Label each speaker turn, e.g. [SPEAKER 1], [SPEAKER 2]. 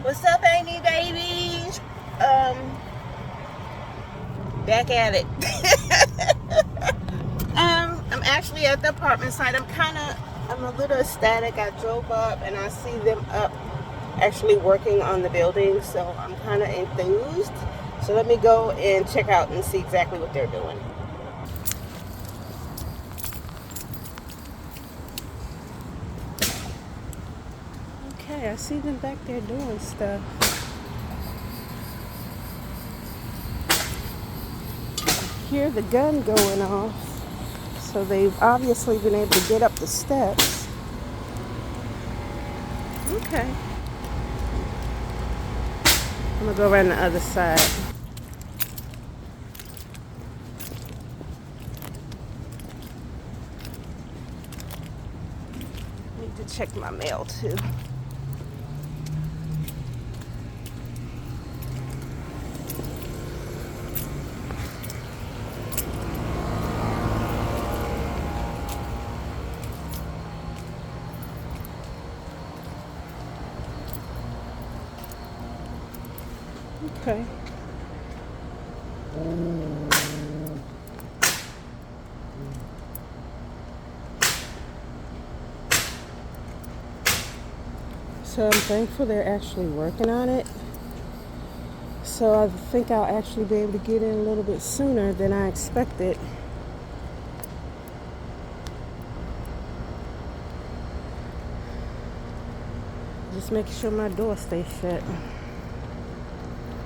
[SPEAKER 1] What's up, Amy babies? Back at it. I'm actually at the apartment site. I'm a little ecstatic. I drove up and I see them up actually working on the building, so I'm kind of enthused. So let me go and check out and see exactly what they're doing. Okay, I see them back there doing stuff. Hear the gun going off, so they've obviously been able to get up the steps. Okay, I'm gonna go around the other side. Need to check my mail too. Okay. So I'm thankful they're actually working on it. So I think I'll actually be able to get in a little bit sooner than I expected. Just making sure my door stays shut.